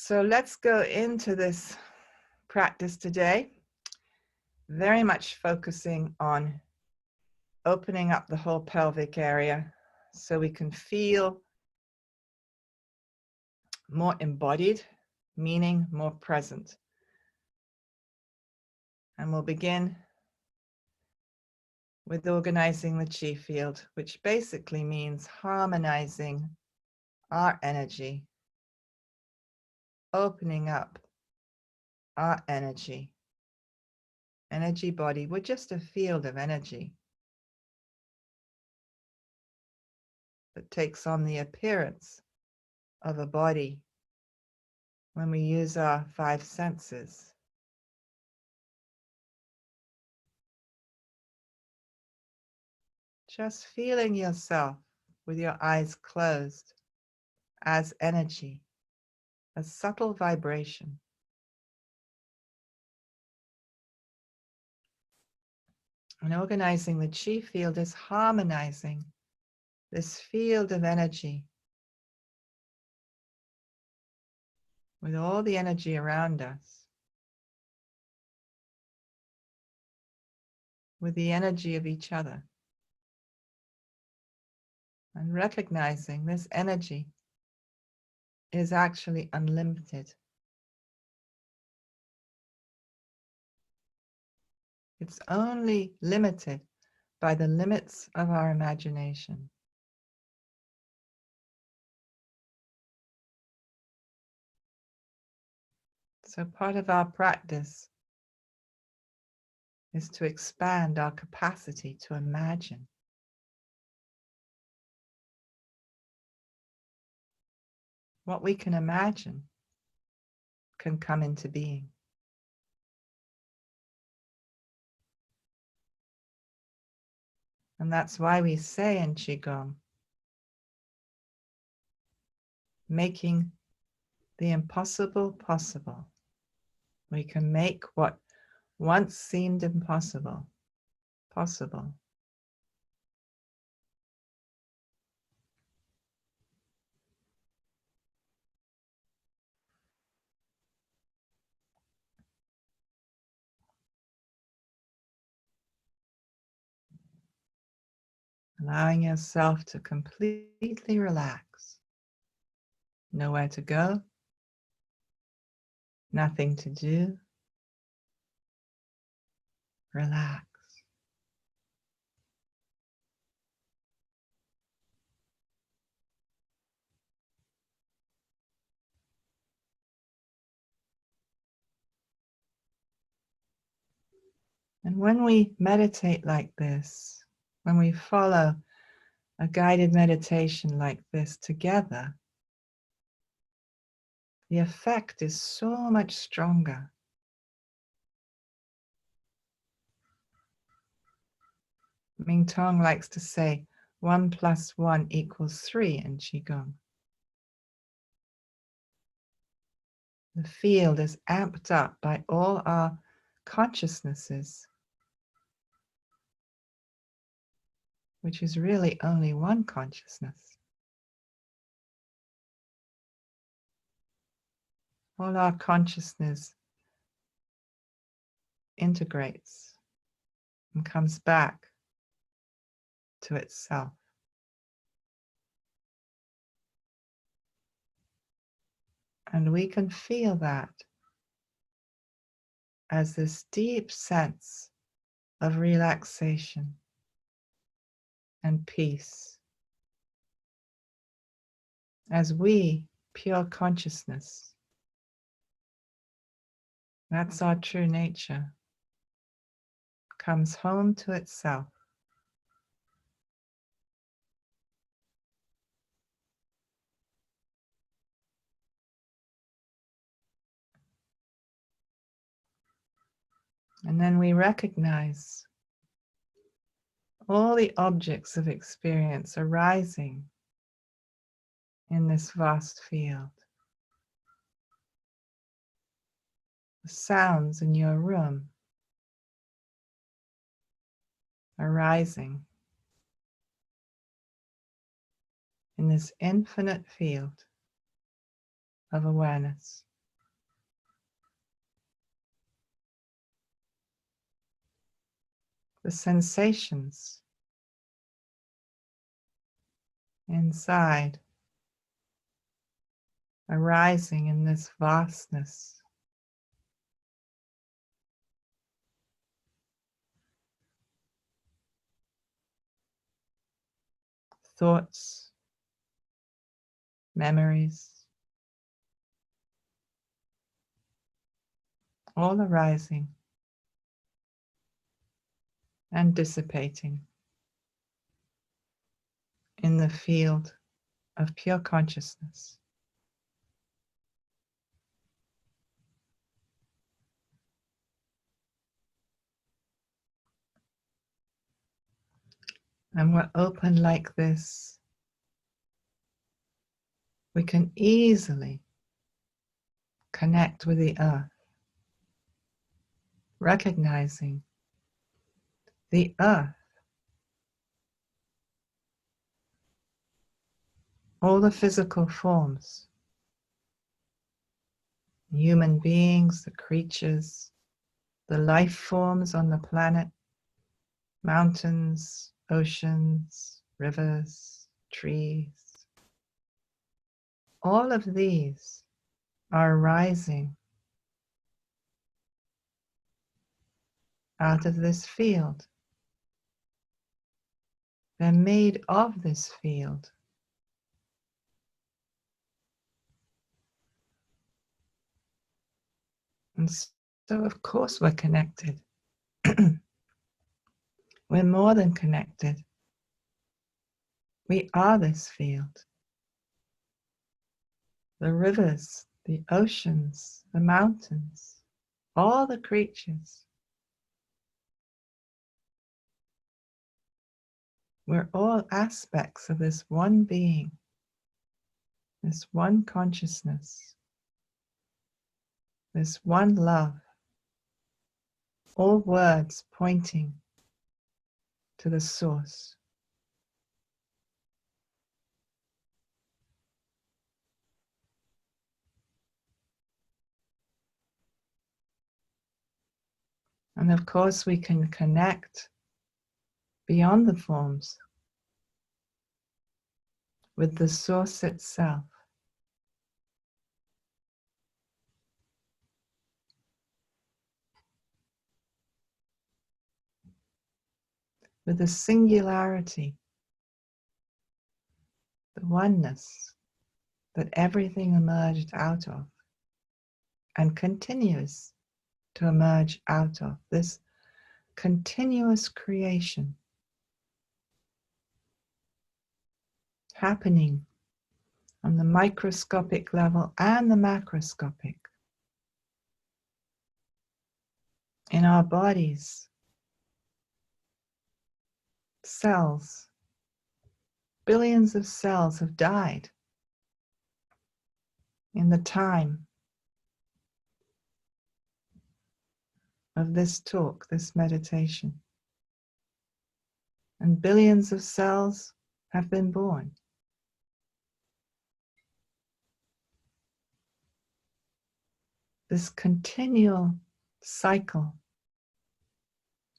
So let's go into this practice today, very much focusing on opening up the whole pelvic area so we can feel more embodied, meaning more present. And we'll begin with organizing the chi field, which basically means harmonizing our energy, opening up our energy body. We're just a field of energy that takes on the appearance of a body when we use our 5 senses. Just feeling yourself with your eyes closed as energy, a subtle vibration. And organizing the chi field is harmonizing this field of energy with all the energy around us, with the energy of each other, and recognizing this energy is actually unlimited. It's only limited by the limits of our imagination. So part of our practice is to expand our capacity to imagine. What we can imagine can come into being. And that's why we say in Qigong, making the impossible possible. We can make what once seemed impossible, possible. Allowing yourself to completely relax. Nowhere to go, nothing to do. Relax. And when we meditate like this, when we follow a guided meditation like this together, the effect is so much stronger. Ming Tong likes to say 1 + 1 = 3 in Qigong. The field is amped up by all our consciousnesses, which is really only one consciousness. All our consciousness integrates and comes back to itself. And we can feel that as this deep sense of relaxation and peace. As we, pure consciousness, that's our true nature, comes home to itself. And then we recognize all the objects of experience arising in this vast field. The sounds in your room arising in this infinite field of awareness. the sensations inside arising in this vastness. Thoughts, memories, all arising and dissipating in the field of pure consciousness. And we're open like this, we can easily connect with the earth, recognizing the earth, all the physical forms, human beings, the creatures, the life forms on the planet, mountains, oceans, rivers, trees. All of these are rising out of this field. They're made of this field. And so, of course, we're connected. We're more than connected. We are this field. The rivers, the oceans, the mountains, all the creatures. We're all aspects of this one being, this one consciousness, this one love. All words pointing to the source. And of course, we can connect beyond the forms with the source itself. With the singularity, the oneness that everything emerged out of and continues to emerge out of, this continuous creation happening on the microscopic level and the macroscopic. In our bodies, cells, billions of cells have died in the time of this talk, this meditation. And billions of cells have been born. This continual cycle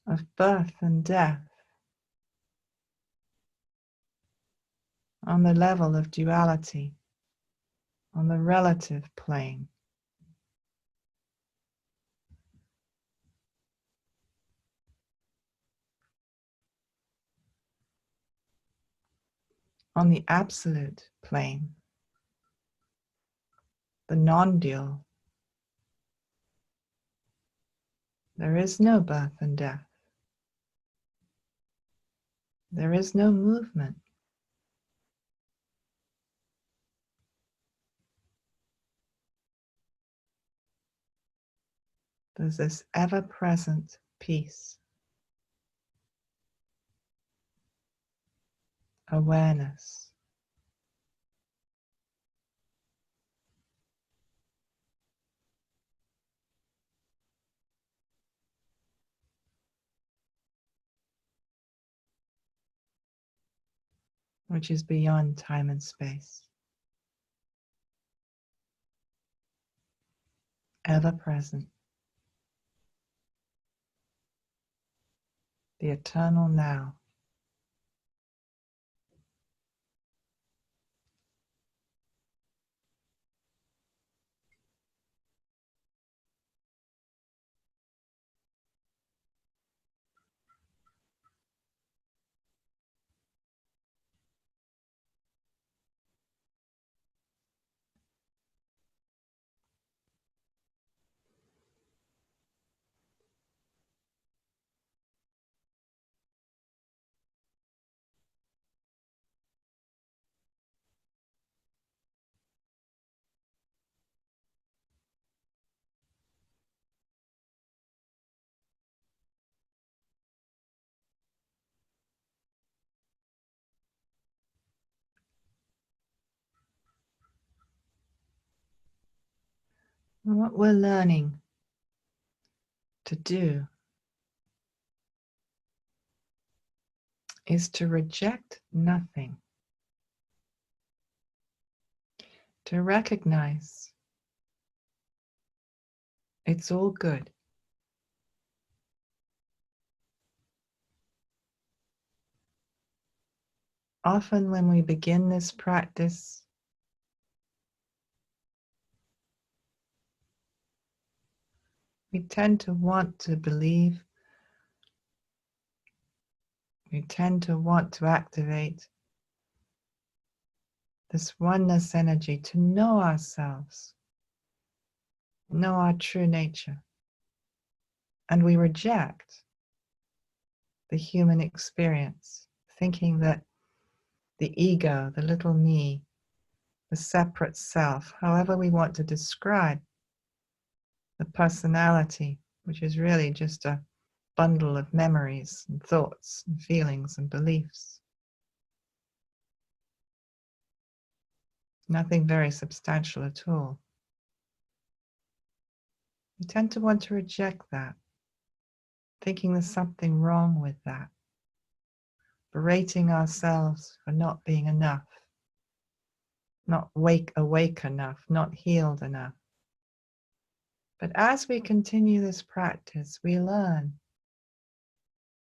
of birth and death on the level of duality, on the relative plane. On the absolute plane, the non-dual, there is no birth and death. There is no movement. There's this ever-present peace, awareness. Which is beyond time and space. Ever present. the eternal now. And what we're learning to do is to reject nothing, to recognize it's all good. Often when we begin this practice, we tend to want to believe, we tend to want to activate this oneness energy, to know ourselves, know our true nature. And we reject the human experience, thinking that the ego, the little me, the separate self, however we want to describe the personality, which is really just a bundle of memories and thoughts and feelings and beliefs. Nothing very substantial at all. We tend to want to reject that, thinking there's something wrong with that, berating ourselves for not being enough, not awake enough, not healed enough. But as we continue this practice, we learn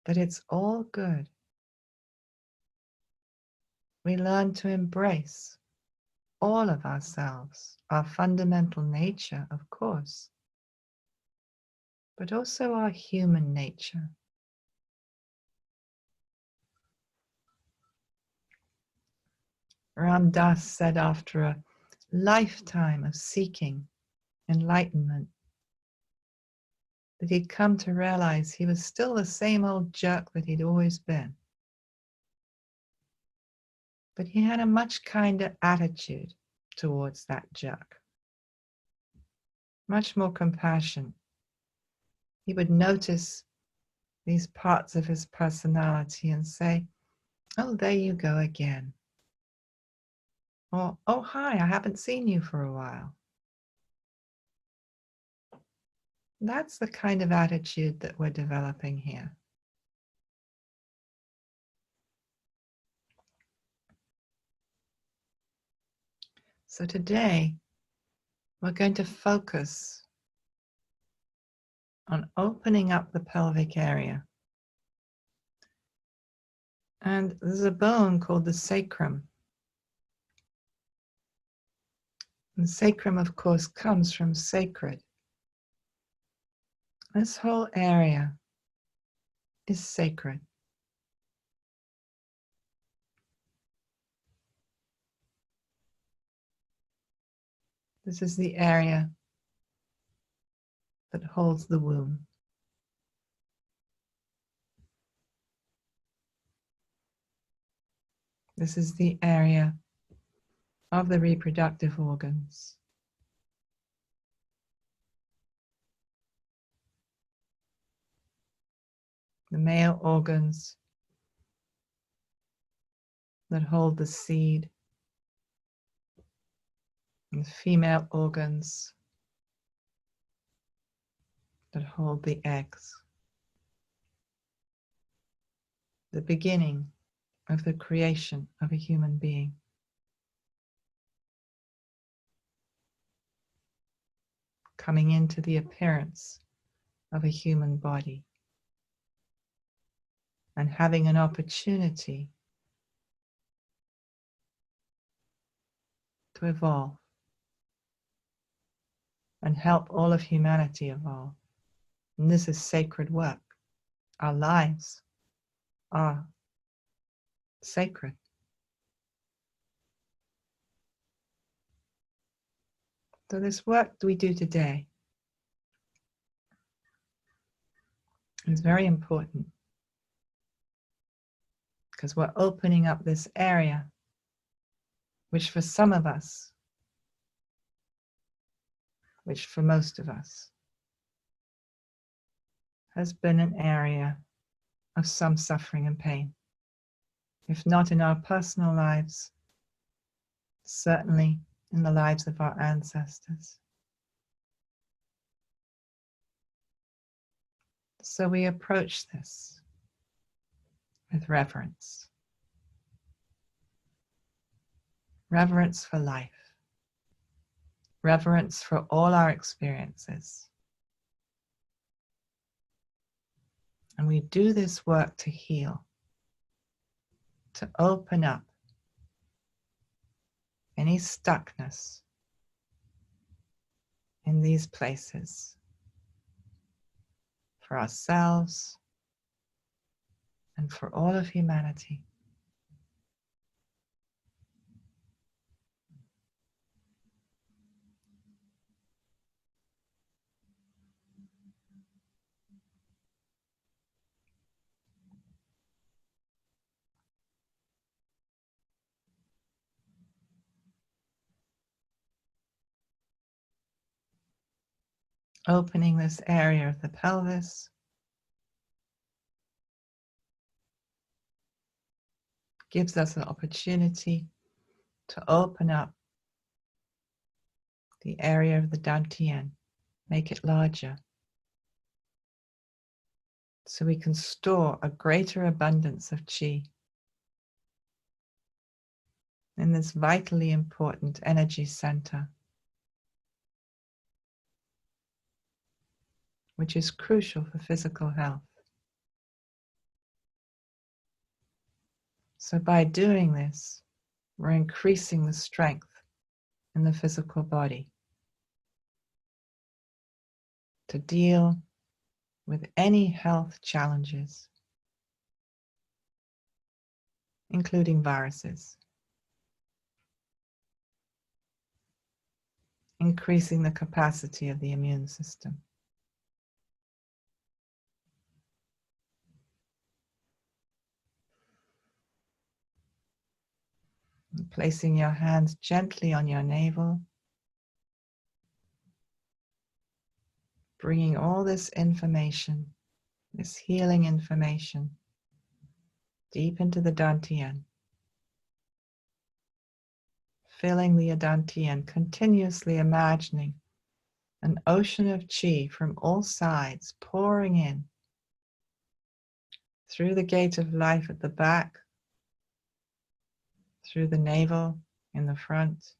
that it's all good. We learn to embrace all of ourselves, our fundamental nature, of course, but also our human nature. Ram Dass said after a lifetime of seeking enlightenment that he'd come to realize he was still the same old jerk that he'd always been. But he had a much kinder attitude towards that jerk, much more compassion. He would notice these parts of his personality and say, "Oh, there you go again." Or, "Oh, hi, I haven't seen you for a while." That's the kind of attitude that we're developing here. So today, we're going to focus on opening up the pelvic area. And there's a bone called the sacrum. And the sacrum, of course, comes from sacred. This whole area is sacred. This is the area that holds the womb. This is the area of the reproductive organs. The male organs that hold the seed, and the female organs that hold the eggs. The beginning of the creation of a human being. Coming into the appearance of a human body. and having an opportunity to evolve and help all of humanity evolve. And this is sacred work. Our lives are sacred. So this work we do today is very important because we're opening up this area, which for some of us, which for most of us, has been an area of some suffering and pain. If not in our personal lives, certainly in the lives of our ancestors. So we approach this with reverence. Reverence for life. Reverence for all our experiences. And we do this work to heal, to open up any stuckness in these places for ourselves and for all of humanity. Opening this area of the pelvis gives us an opportunity to open up the area of the dantian, make it larger, so we can store a greater abundance of qi in this vitally important energy center, which is crucial for physical health. So by doing this, we're increasing the strength in the physical body to deal with any health challenges, including viruses, increasing the capacity of the immune system. And placing your hands gently on your navel, bringing all this information, this healing information, deep into the dantian, filling the dantian, continuously imagining an ocean of qi from all sides pouring in through the gate of life at the back, through the navel in the front,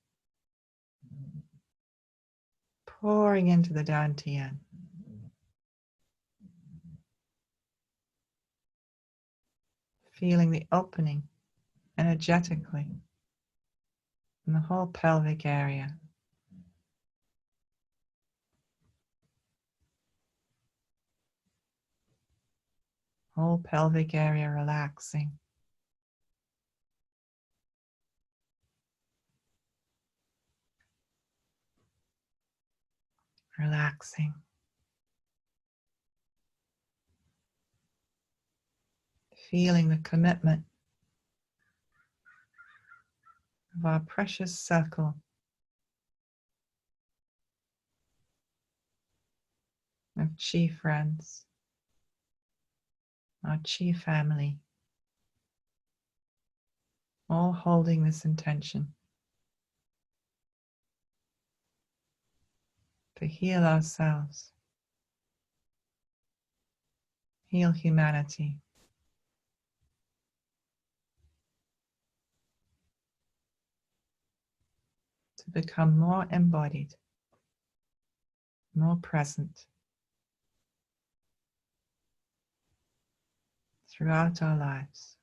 pouring into the dantian. Feeling the opening energetically in the whole pelvic area. Whole pelvic area relaxing. Relaxing. Feeling the commitment of our precious circle of Qi friends, our Qi family, all holding this intention to heal ourselves, heal humanity, to become more embodied, more present throughout our lives.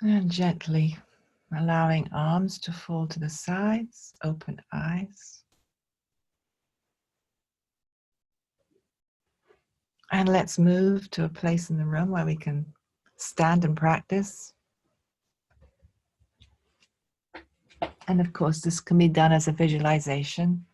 And gently allowing arms to fall to the sides, open eyes. And let's move to a place in the room where we can stand and practice. And of course, this can be done as a visualization.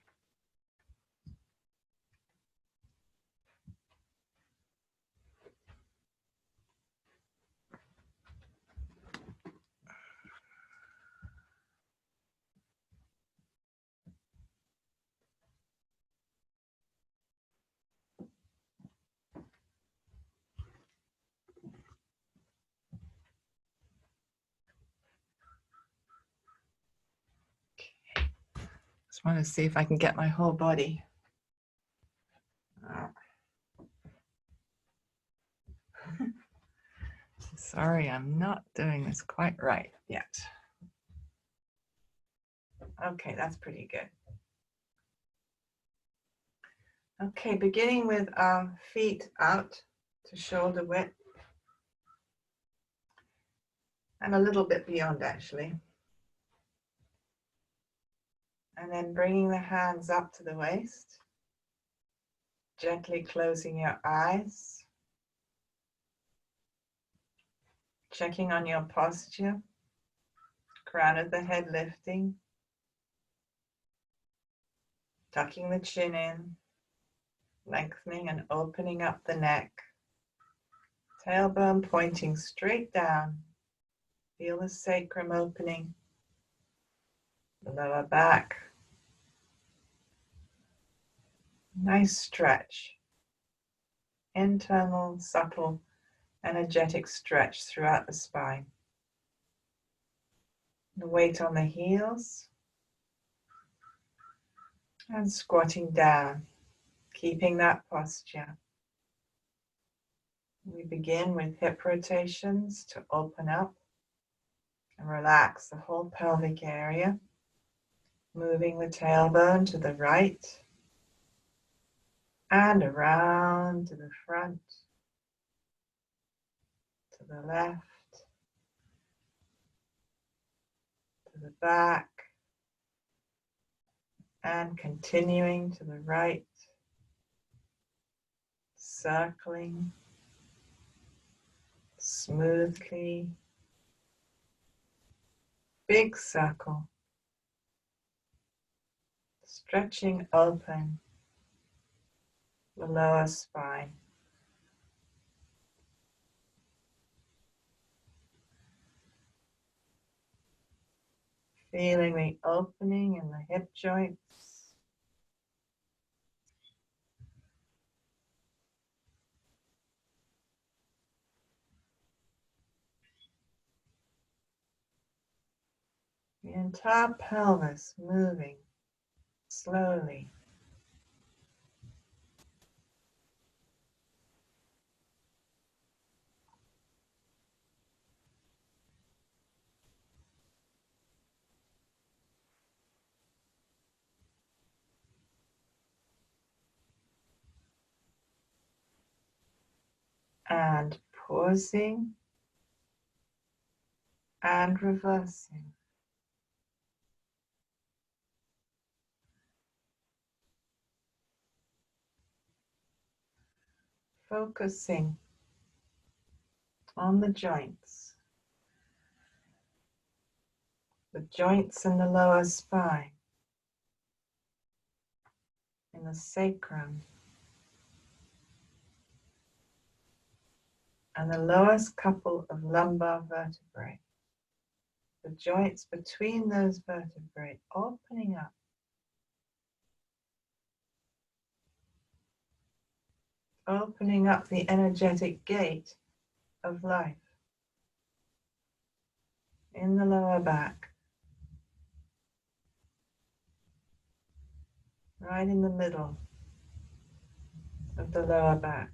Just want to see if I can get my whole body. Sorry, I'm not doing this quite right yet. Okay, that's pretty good. Okay, beginning with our feet out to shoulder width. And a little bit beyond, actually. And then bringing the hands up to the waist. Gently closing your eyes. Checking on your posture. Crown of the head lifting. Tucking the chin in. Lengthening and opening up the neck. Tailbone pointing straight down. Feel the sacrum opening. The lower back. Nice stretch. Internal, subtle, energetic stretch throughout the spine. The weight on the heels. And squatting down, keeping that posture. We begin with hip rotations to open up and relax the whole pelvic area. Moving the tailbone to the right and around to the front, to the left, to the back, and continuing to the right, circling smoothly, big circle, stretching open the lower spine. Feeling the opening in the hip joints. The entire pelvis moving slowly. And pausing and reversing. Focusing on the joints in the lower spine, in the sacrum, and the lowest couple of lumbar vertebrae. The joints between those vertebrae opening up. Opening up the energetic gate of life. in the lower back, right in the middle of the lower back.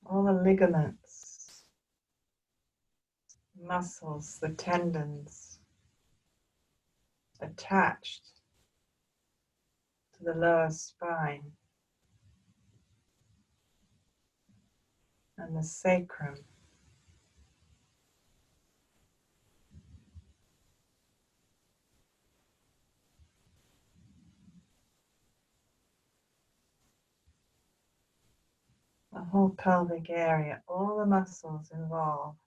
All the ligaments, muscles, the tendons attached to the lower spine and the sacrum. The whole pelvic area, all the muscles involved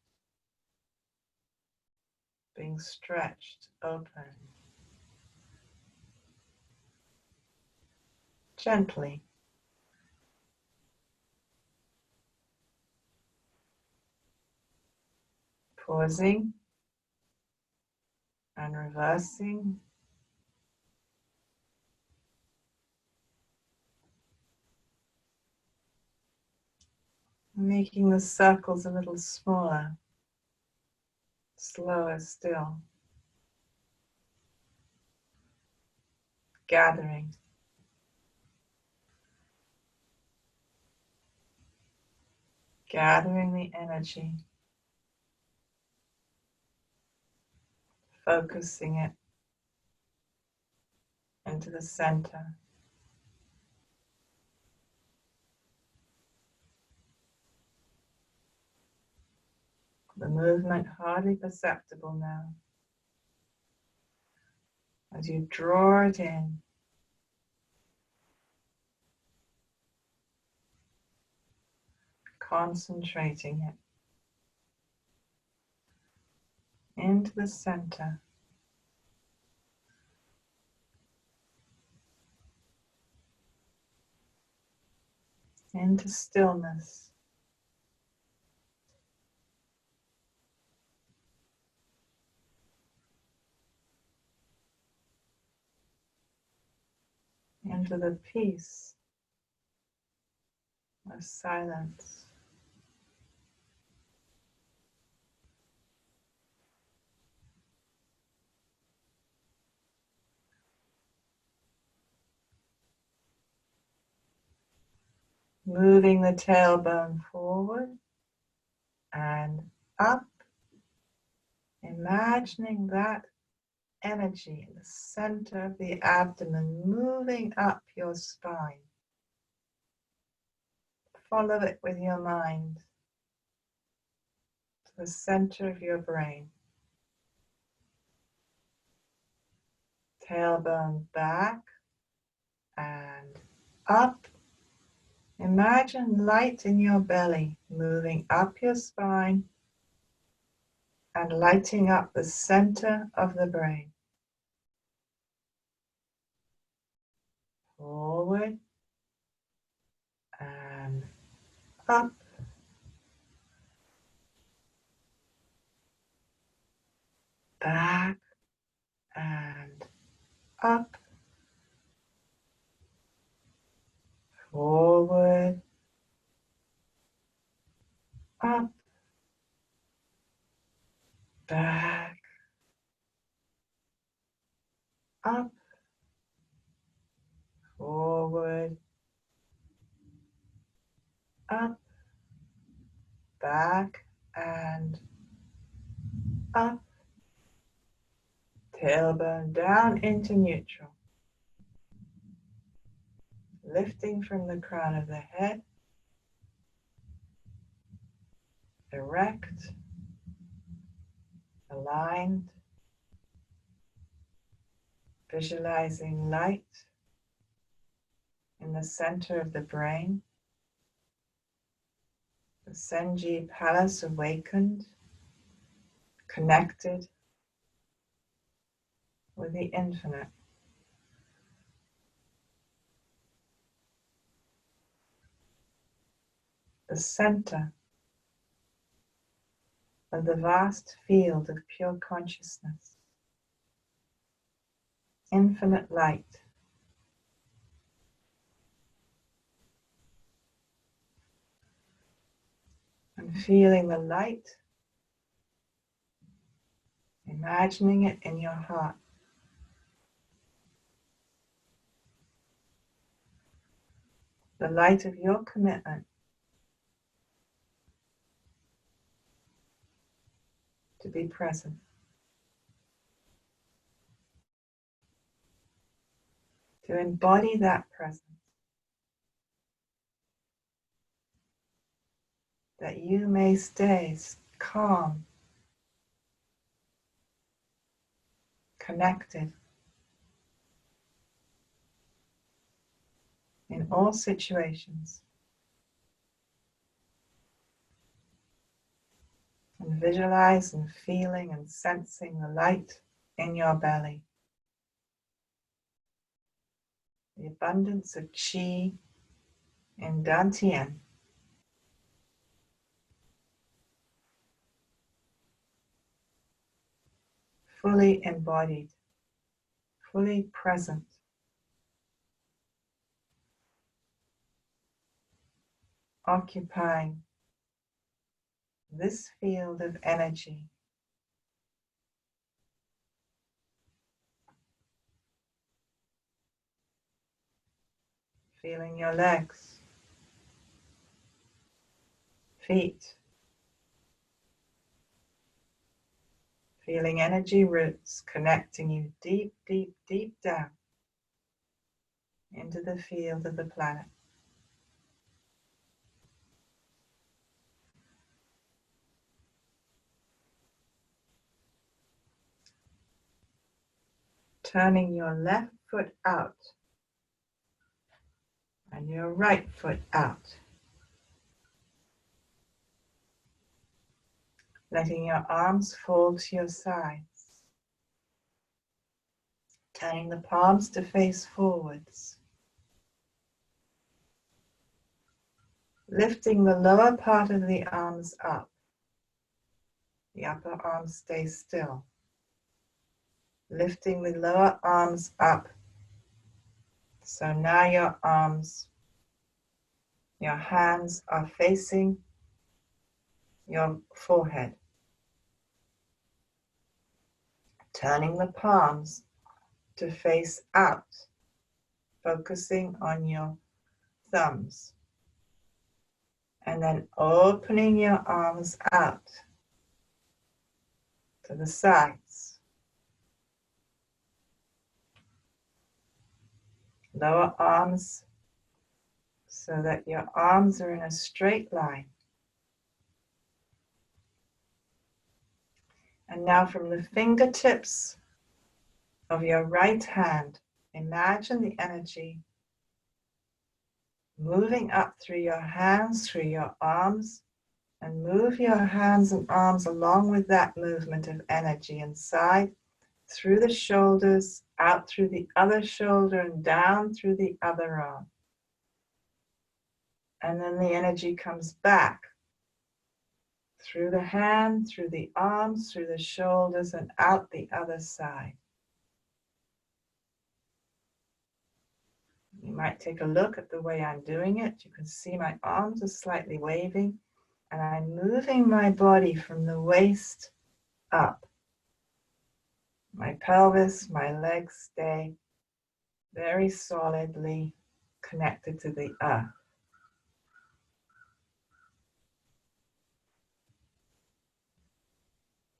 being stretched open. Gently. Pausing and reversing. Making the circles a little smaller, slower still. Gathering. Gathering the energy. Focusing it into the center. The movement hardly perceptible now. As you draw it in, concentrating it into the center. Into stillness. Into the peace of silence. Moving the tailbone forward and up. Imagining that energy in the center of the abdomen moving up your spine. Follow it with your mind to the center of your brain. Tailbone back and up. Imagine light in your belly moving up your spine and lighting up the center of the brain. Forward and up. Back and up. Forward, up, back, up, forward, up, back, and up. Tailbone down into neutral. Lifting from the crown of the head. Erect. Aligned. Visualizing light in the center of the brain. The Senji Palace awakened, connected with the infinite. The center of the vast field of pure consciousness. Infinite light. And feeling the light, imagining it in your heart. The light of your commitment to be present. To embody that presence. That you may stay calm, connected in all situations. And visualize and feeling and sensing the light in your belly. The abundance of chi in Dantian. Fully embodied, fully present. Occupying this field of energy. Feeling your legs, feet, feeling energy roots connecting you deep, deep, deep down into the field of the planet. Turning your left foot out and your right foot out. Letting your arms fall to your sides. Turning the palms to face forwards. Lifting the lower part of the arms up. The upper arms stay still. Lifting the lower arms up. So now your arms, your hands are facing your forehead. Turning the palms to face out, focusing on your thumbs. And then opening your arms out to the sides. Lower arms so that your arms are in a straight line. And now from the fingertips of your right hand, imagine the energy moving up through your hands, through your arms, and move your hands and arms along with that movement of energy inside, through the shoulders, out through the other shoulder, and down through the other arm. And then the energy comes back through the hand, through the arms, through the shoulders, and out the other side. You might take a look at the way I'm doing it. You can see my arms are slightly waving, and I'm moving my body from the waist up. My pelvis, my legs stay very solidly connected to the earth.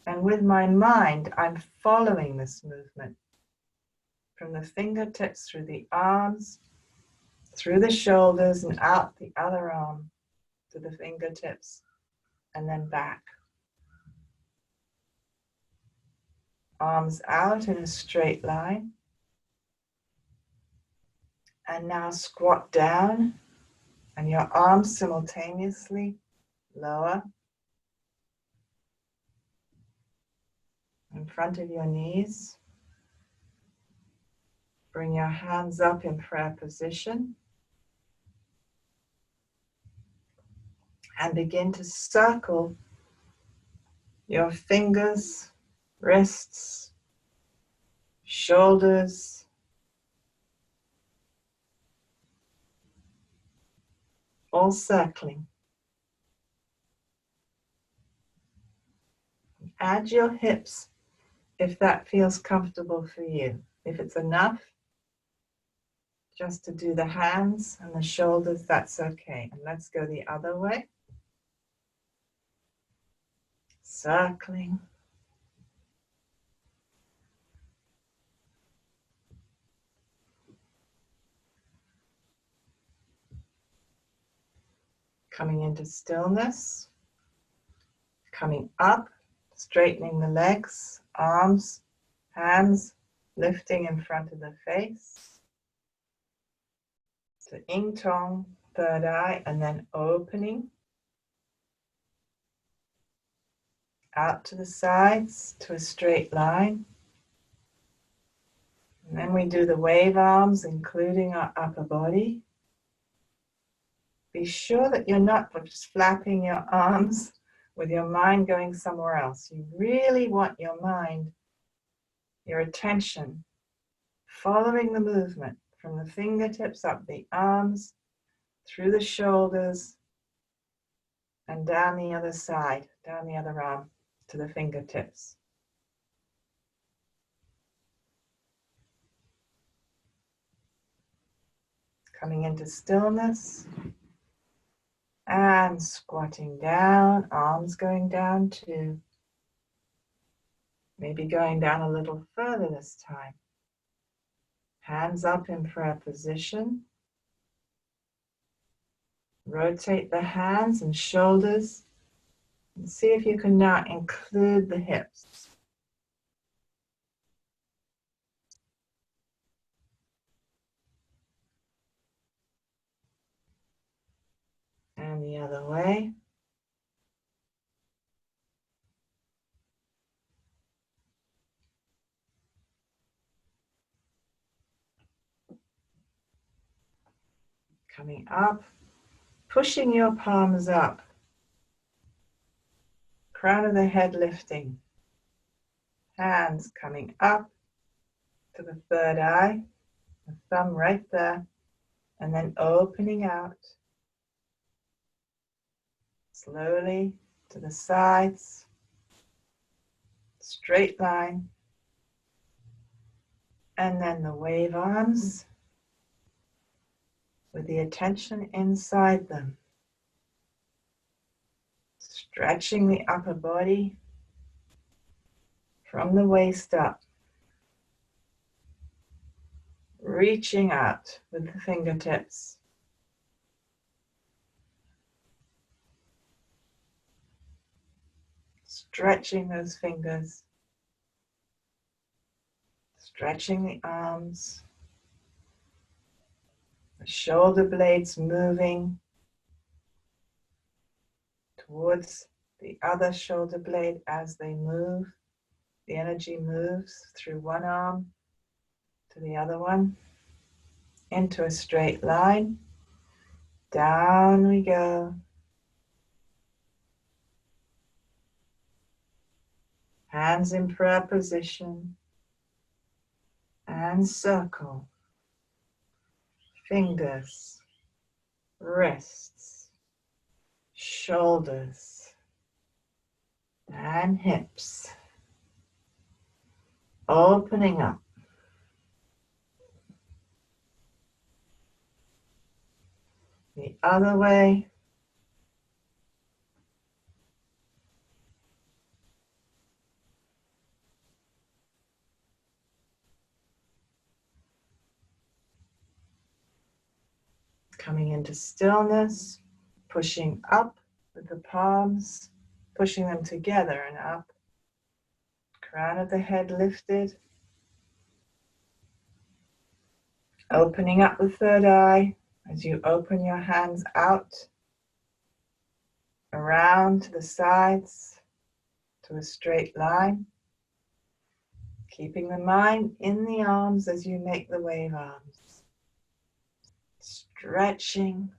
And with my mind, I'm following this movement from the fingertips through the arms, through the shoulders, and out the other arm to the fingertips, and then back. Arms out in a straight line. And now squat down, and your arms simultaneously lower in front of your knees. Bring your hands up in prayer position. And begin to circle your fingers, wrists, shoulders, all circling. add your hips if that feels comfortable for you. If it's enough just to do the hands and the shoulders, that's okay. And let's go the other way. Circling. Coming into stillness. Coming up, straightening the legs, arms, hands, lifting in front of the face. So Ing Tong, third eye, and then opening out to the sides to a straight line. And then we do the wave arms, including our upper body. Be sure that you're not just flapping your arms with your mind going somewhere else. You really want your mind, your attention, following the movement from the fingertips up the arms, through the shoulders, and down the other side, down the other arm to the fingertips. Coming into stillness and squatting down, arms going down too. Maybe going down a little further this time. Hands up in prayer position. Rotate the hands and shoulders. And see if you can now include the hips. And the other way. Coming up, pushing your palms up. Crown of the head lifting. Hands coming up to the third eye. The thumb right there. And then opening out. Slowly to the sides. Straight line. And then the wave arms with the attention inside them. Stretching the upper body from the waist up. Reaching out with the fingertips. Stretching those fingers. Stretching the arms. The shoulder blades moving towards the other shoulder blade as they move. The energy moves through one arm to the other one, into a straight line. Down we go. Hands in prayer position. And circle. Fingers, wrists, shoulders, and hips. Opening up. The other way. Coming into stillness, pushing up with the palms, pushing them together and up. Crown of the head lifted. Opening up the third eye as you open your hands out, around to the sides, to a straight line. Keeping the mind in the arms as you make the wave arms. Stretching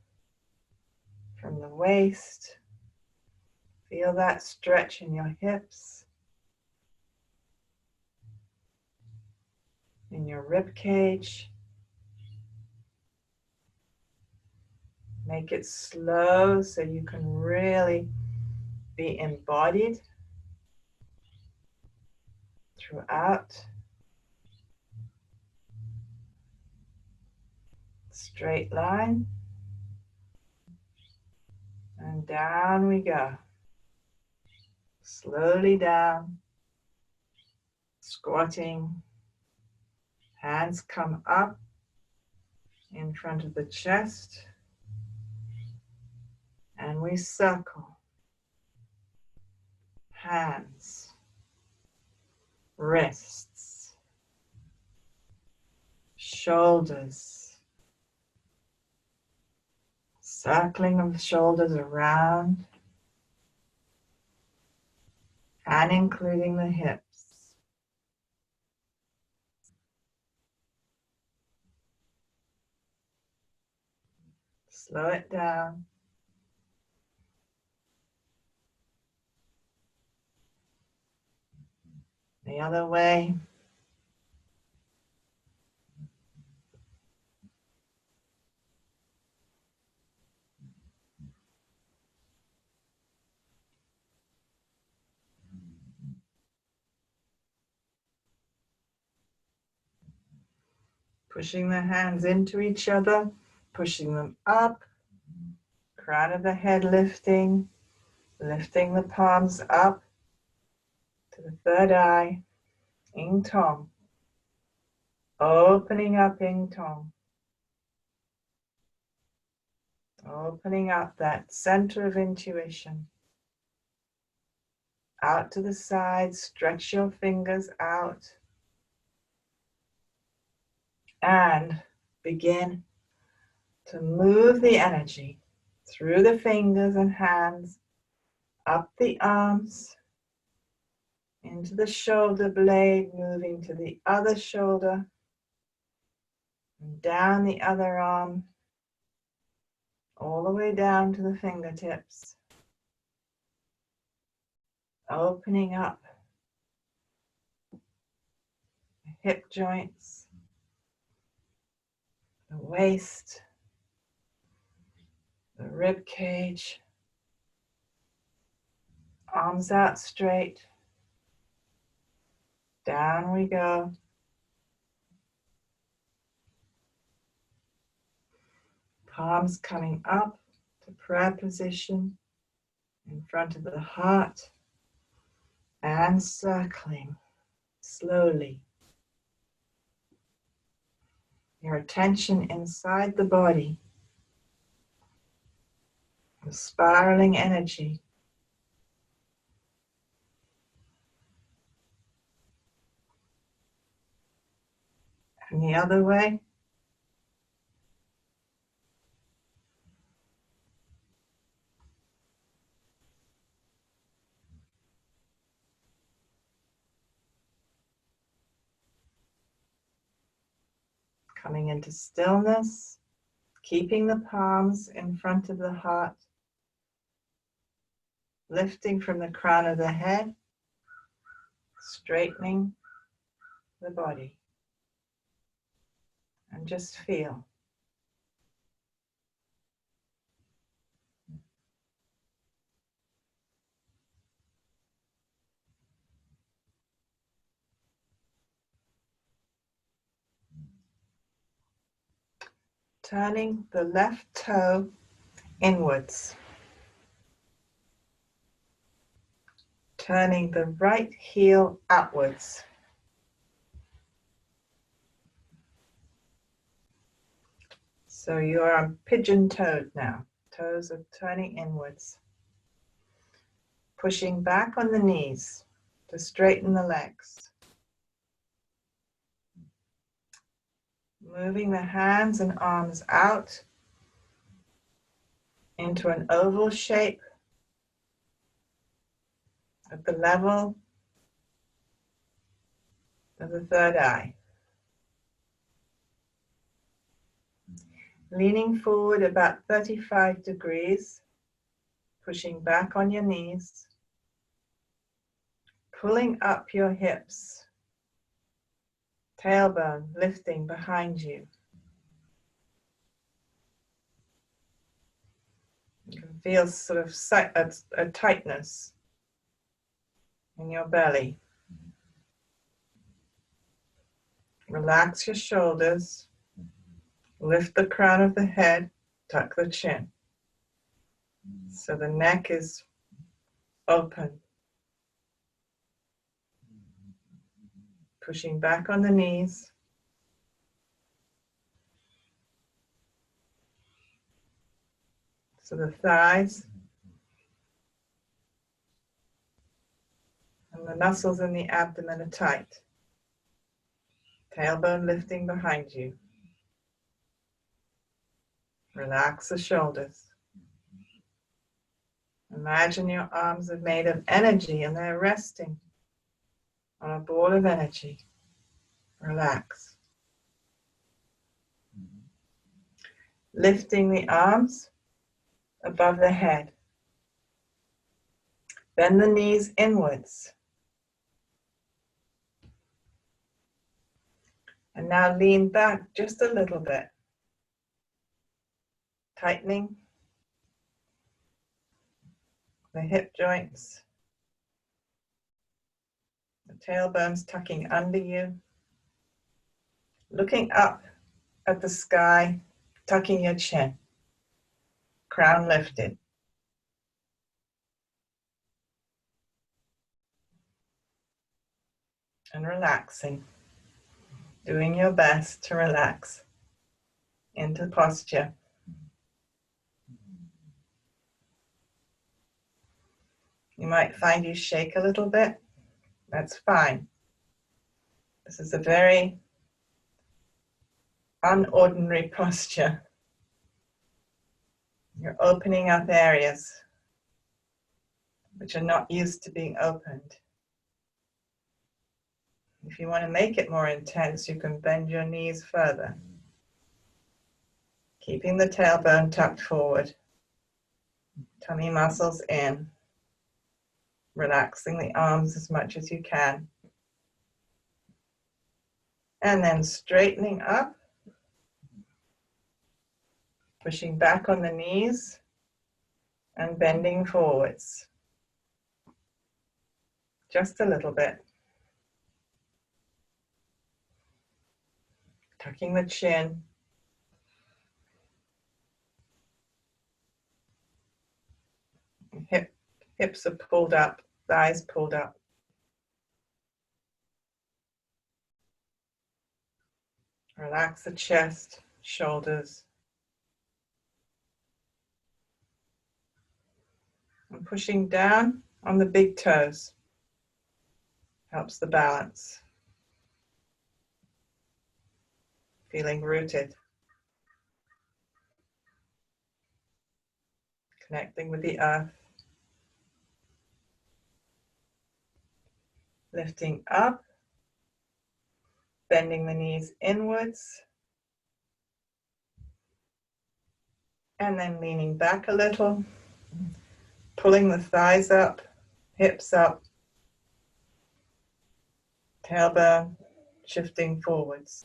from the waist. Feel that stretch in your hips, in your rib cage. Make it slow so you can really be embodied. throughout. Straight line. And down we go. Slowly down. Squatting. Hands come up in front of the chest. And we circle. Hands. Wrists. Shoulders. Circling of the shoulders around. And including the hips. Slow it down. The other way. Pushing the hands into each other, pushing them up, crown of the head lifting, lifting the palms up to the third eye, Ing Tong, opening up Ing Tong, opening up that center of intuition, out to the side, stretch your fingers out, and begin to move the energy through the fingers and hands, up the arms, into the shoulder blade, moving to the other shoulder, and down the other arm, all the way down to the fingertips, opening up the hip joints, the waist, the rib cage, arms out straight, down we go. Palms coming up to prayer position in front of the heart and circling slowly. Your attention inside the body, the spiraling energy. And the other way. Coming into stillness, keeping the palms in front of the heart, lifting from the crown of the head, straightening the body. And just feel. Turning the left toe inwards. Turning the right heel outwards. So you are pigeon-toed now. Toes are turning inwards. Pushing back on the knees to straighten the legs. Moving the hands and arms out into an oval shape at the level of the third eye. Leaning forward about 35 degrees, pushing back on your knees, pulling up your hips, tailbone lifting behind you. You can feel sort of a tightness in your belly. Relax your shoulders. Lift the crown of the head. Tuck the chin. So the neck is open. Pushing back on the knees. So the thighs and the muscles in the abdomen are tight. Tailbone lifting behind you. Relax the shoulders. Imagine your arms are made of energy and they're resting on a ball of energy. Relax. Lifting the arms above the head. Bend the knees inwards. And now lean back just a little bit. Tightening the hip joints. The tailbone's tucking under you. Looking up at the sky, tucking your chin. Crown lifted. And relaxing. Doing your best to relax into posture. You might find you shake a little bit. That's fine. This is a very unordinary posture. You're opening up areas which are not used to being opened. If you want to make it more intense, you can bend your knees further. Keeping the tailbone tucked forward. Tummy muscles in. Relaxing the arms as much as you can. And then straightening up. Pushing back on the knees. And bending forwards. Just a little bit. Tucking the chin. Hips are pulled up, thighs pulled up. Relax the chest, shoulders. And pushing down on the big toes helps the balance. Feeling rooted. Connecting with the earth. Lifting up. Bending the knees inwards. And then leaning back a little. Pulling the thighs up, hips up. Tailbone shifting forwards.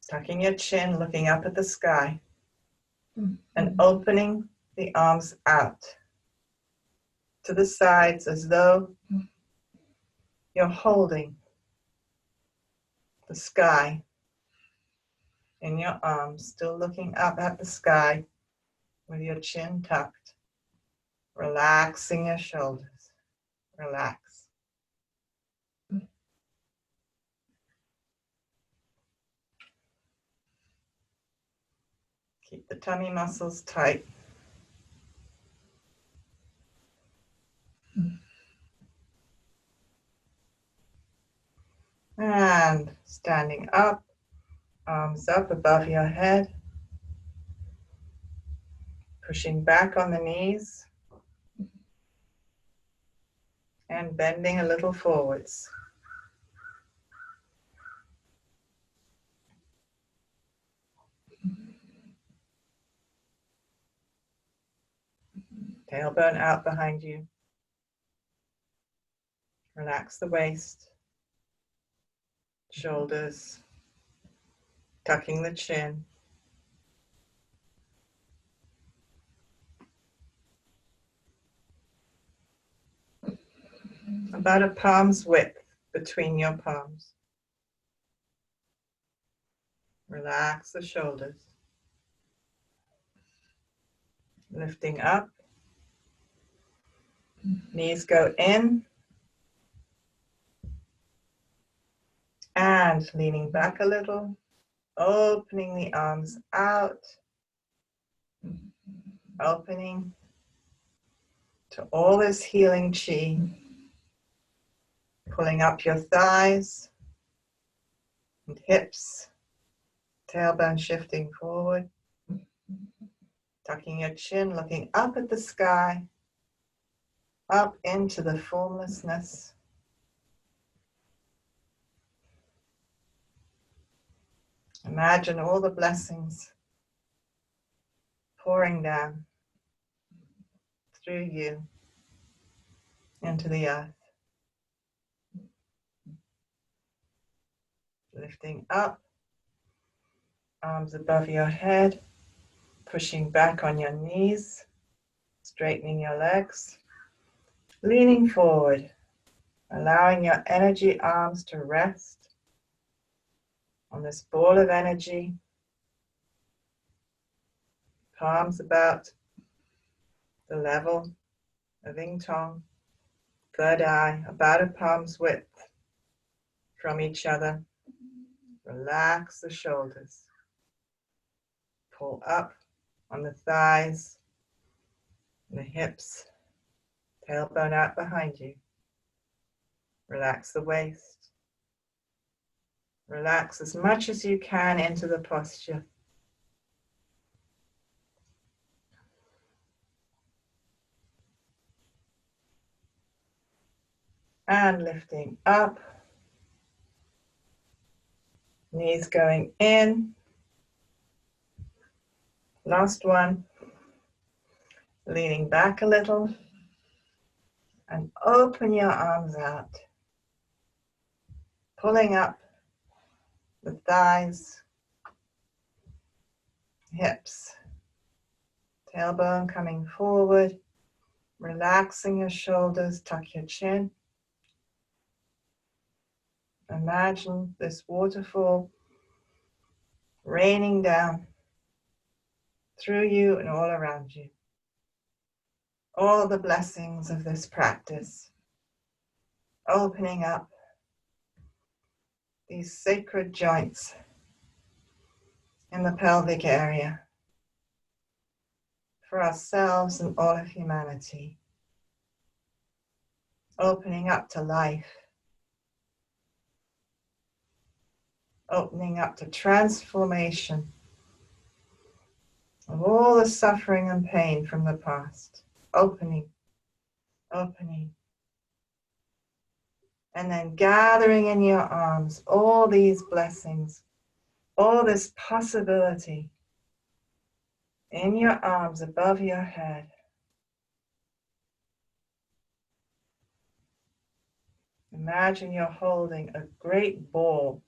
Tucking your chin, looking up at the sky. And opening the arms out to the sides as though you're holding the sky in your arms, still looking up at the sky with your chin tucked, relaxing your shoulders. Relax. Keep the tummy muscles tight. And standing up, arms up above your head. Pushing back on the knees. And bending a little forwards. Tailbone out behind you. Relax the waist, shoulders, tucking the chin. About a palm's width between your palms. Relax the shoulders. Lifting up. Knees go in. And leaning back a little. Opening the arms out. Opening to all this healing chi. Pulling up your thighs and hips. Tailbone shifting forward. Tucking your chin, looking up at the sky. Up into the formlessness. Imagine all the blessings pouring down through you into the earth. Lifting up, arms above your head, pushing back on your knees, straightening your legs, leaning forward, allowing your energy arms to rest on this ball of energy, palms about the level of Ing Tong, third eye about a palm's width from each other. Relax the shoulders. Pull up on the thighs and the hips, tailbone out behind you. Relax the waist. Relax as much as you can into the posture. And lifting up. Knees going in. Last one. Leaning back a little. And open your arms out. Pulling up the thighs, hips, tailbone coming forward. Relaxing your shoulders, tuck your chin. Imagine this waterfall raining down through you and all around you. All the blessings of this practice, opening up these sacred joints in the pelvic area for ourselves and all of humanity. Opening up to life. Opening up to transformation of all the suffering and pain from the past. Opening, opening. And then gathering in your arms all these blessings, all this possibility in your arms above your head. Imagine you're holding a great ball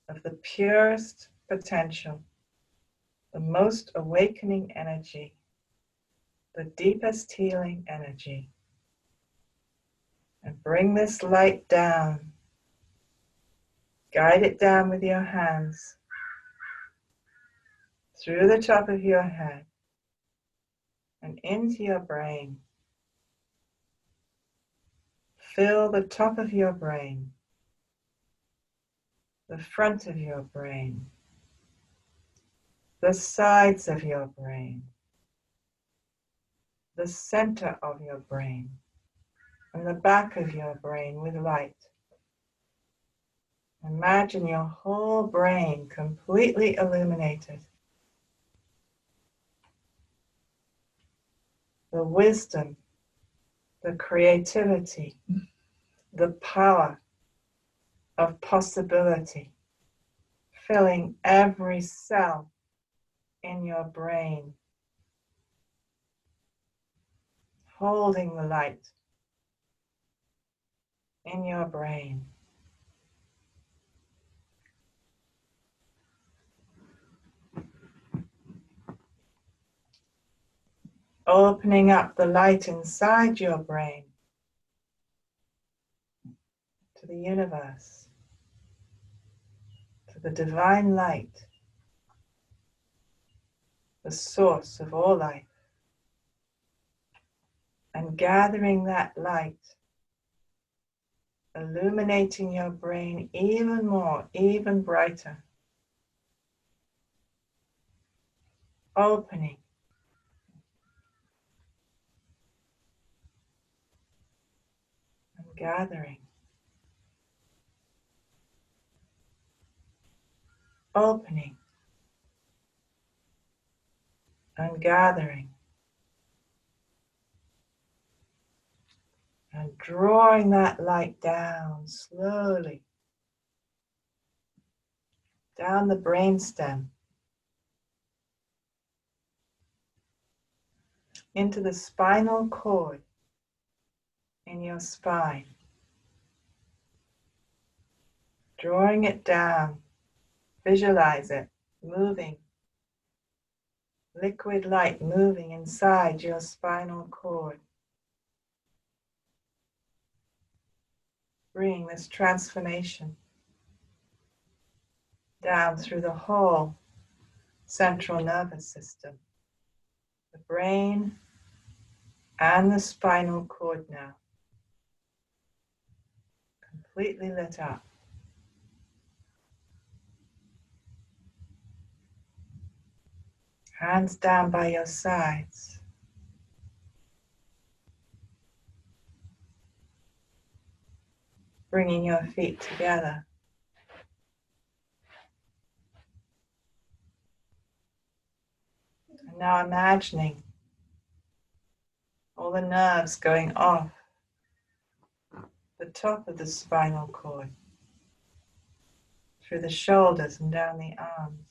of the purest potential, the most awakening energy, the deepest healing energy. And bring this light down. Guide it down with your hands through the top of your head and into your brain. Fill the top of your brain, the front of your brain, the sides of your brain, the center of your brain, and the back of your brain with light. Imagine your whole brain completely illuminated. The wisdom, the creativity, the power of possibility, filling every cell in your brain, holding the light in your brain. Opening up the light inside your brain to the universe. to the divine light, the source of all life, and gathering that light, illuminating your brain even more, even brighter, opening, and gathering, opening, and gathering, and drawing that light down slowly, down the brainstem, into the spinal cord in your spine, drawing it down, visualize it moving, liquid light moving inside your spinal cord, bringing this transformation down through the whole central nervous system, the brain and the spinal cord now, completely lit up. Hands down by your sides. Bringing your feet together. And now imagining all the nerves going off the top of the spinal cord, through the shoulders and down the arms.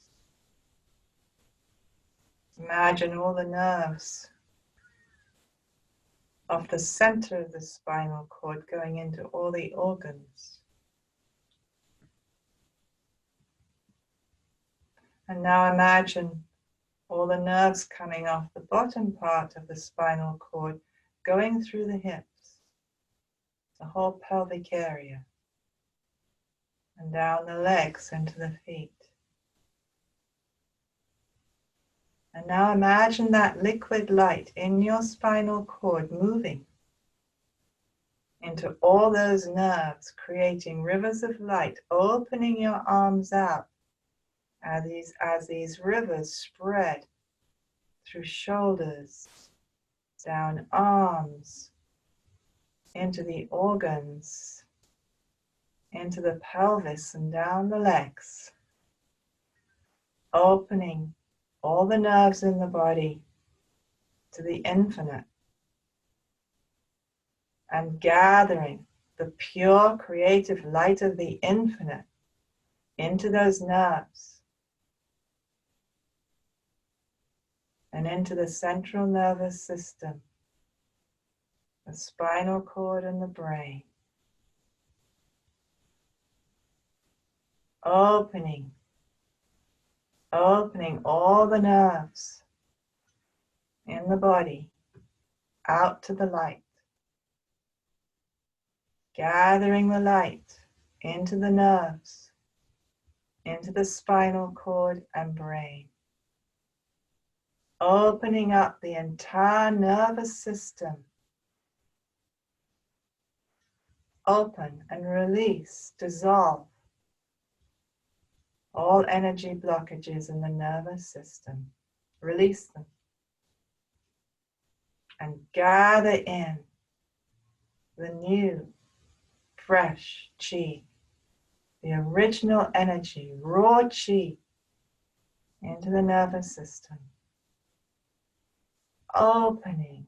Imagine all the nerves off the center of the spinal cord going into all the organs. And now imagine all the nerves coming off the bottom part of the spinal cord, going through the hips, the whole pelvic area, and down the legs into the feet. And now imagine that liquid light in your spinal cord moving into all those nerves, creating rivers of light, opening your arms out as these rivers spread through shoulders, down arms, into the organs, into the pelvis and down the legs, opening all the nerves in the body to the infinite and gathering the pure creative light of the infinite into those nerves and into the central nervous system, the spinal cord and the brain. Opening all the nerves in the body out to the light, gathering the light into the nerves, into the spinal cord and brain, opening up the entire nervous system. Open and release, dissolve all energy blockages in the nervous system. Release them and gather in the new, fresh chi, the original energy, raw chi, into the nervous system. Opening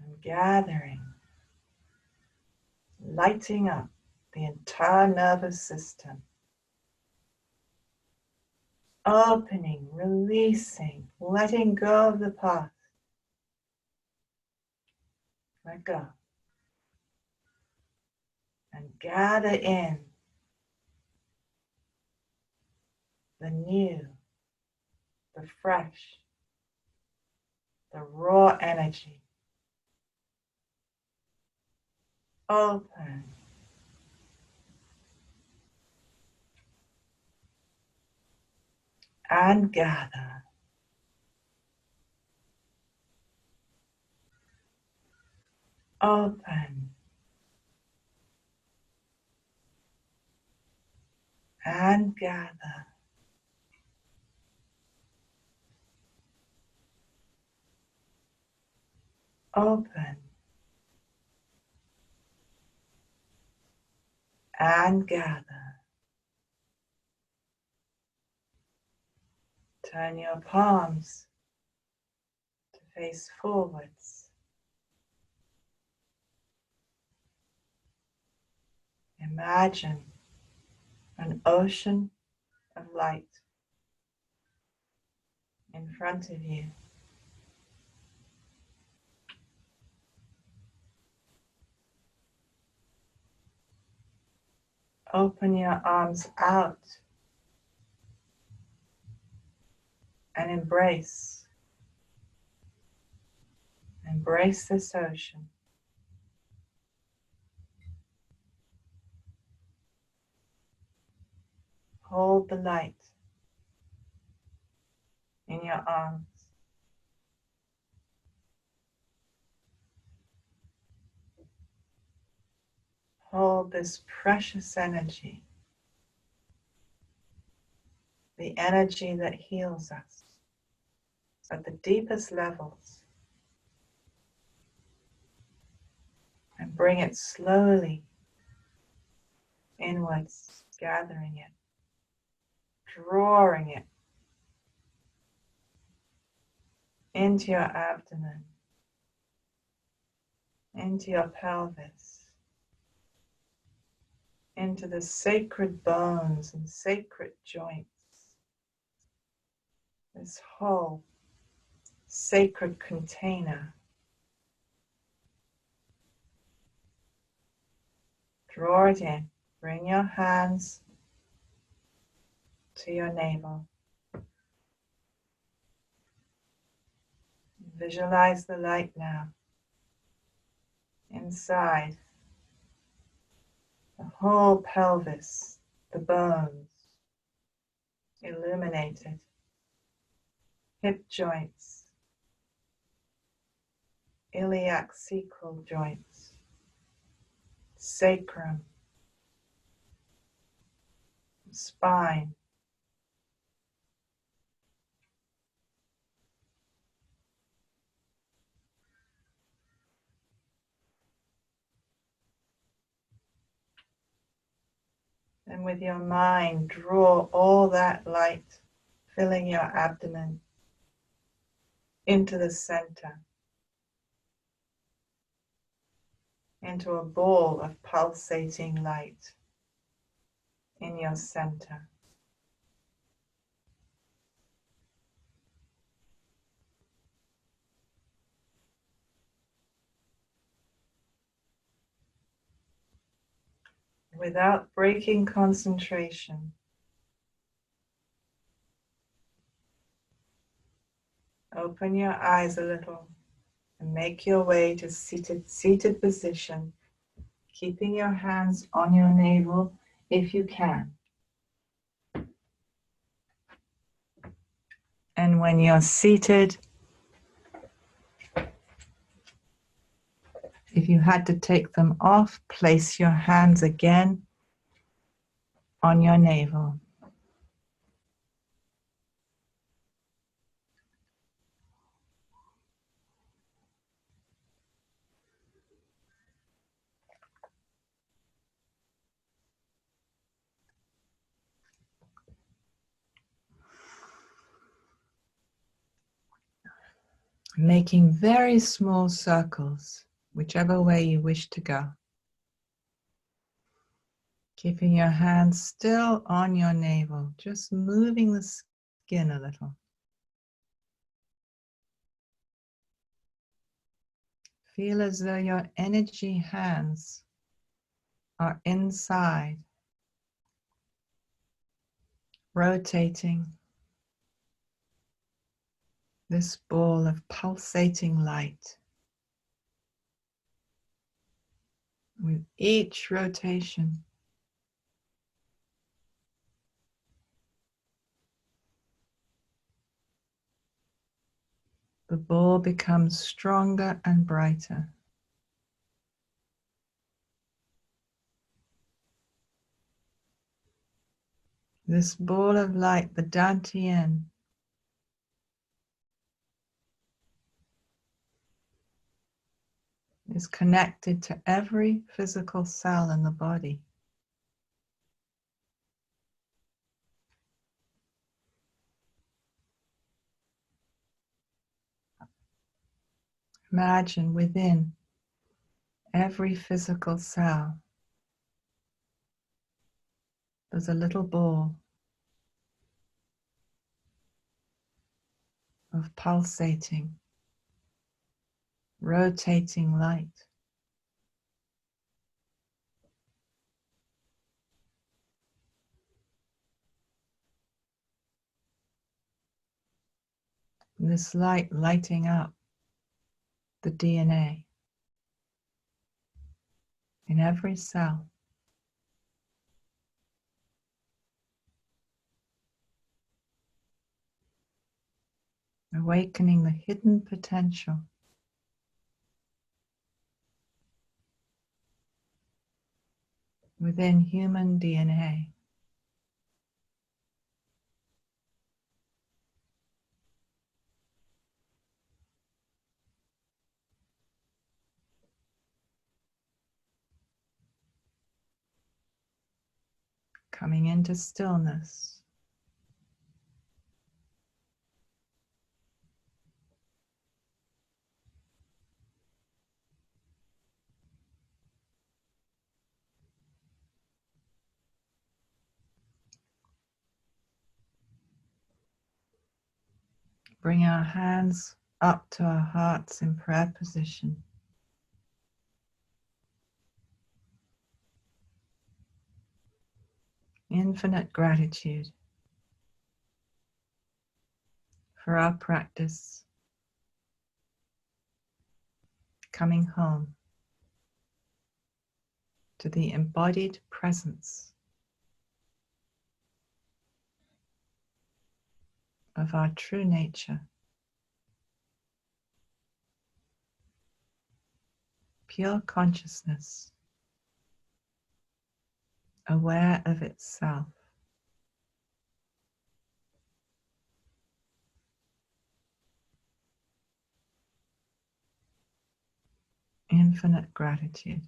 and gathering, lighting up the entire nervous system. Opening, releasing, letting go of the past. Let go. And gather in the new, the fresh, the raw energy open, and gather. Open, and gather. Open, and gather. Turn your palms to face forwards. Imagine an ocean of light in front of you. Open your arms out and embrace this ocean. Hold the light in your arms. Hold this precious energy, the energy that heals us at the deepest levels, and bring it slowly inwards, gathering it, drawing it into your abdomen, into your pelvis, into the sacred bones and sacred joints, this whole sacred container. Draw it in. Bring your hands to your navel. Visualize the light now inside the whole pelvis, the bones, illuminated, hip joints, iliac sacral joints, sacrum, spine, and with your mind draw all that light filling your abdomen into the center, into a ball of pulsating light in your center. Without breaking concentration, open your eyes a little and make your way to seated position, keeping your hands on your navel if you can. And when you're seated, if you had to take them off, place your hands again on your navel. Making very small circles, whichever way you wish to go. Keeping your hands still on your navel, just moving the skin a little. Feel as though your energy hands are inside, rotating this ball of pulsating light. With each rotation, the ball becomes stronger and brighter. This ball of light, the Dantian, is connected to every physical cell in the body. Imagine within every physical cell, there's a little ball of pulsating, rotating light. And this light lighting up the DNA in every cell. Awakening the hidden potential within human DNA. Coming into stillness. Bring our hands up to our hearts in prayer position. Infinite gratitude for our practice, coming home to the embodied presence of our true nature, pure consciousness, aware of itself. Infinite gratitude.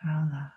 Allah.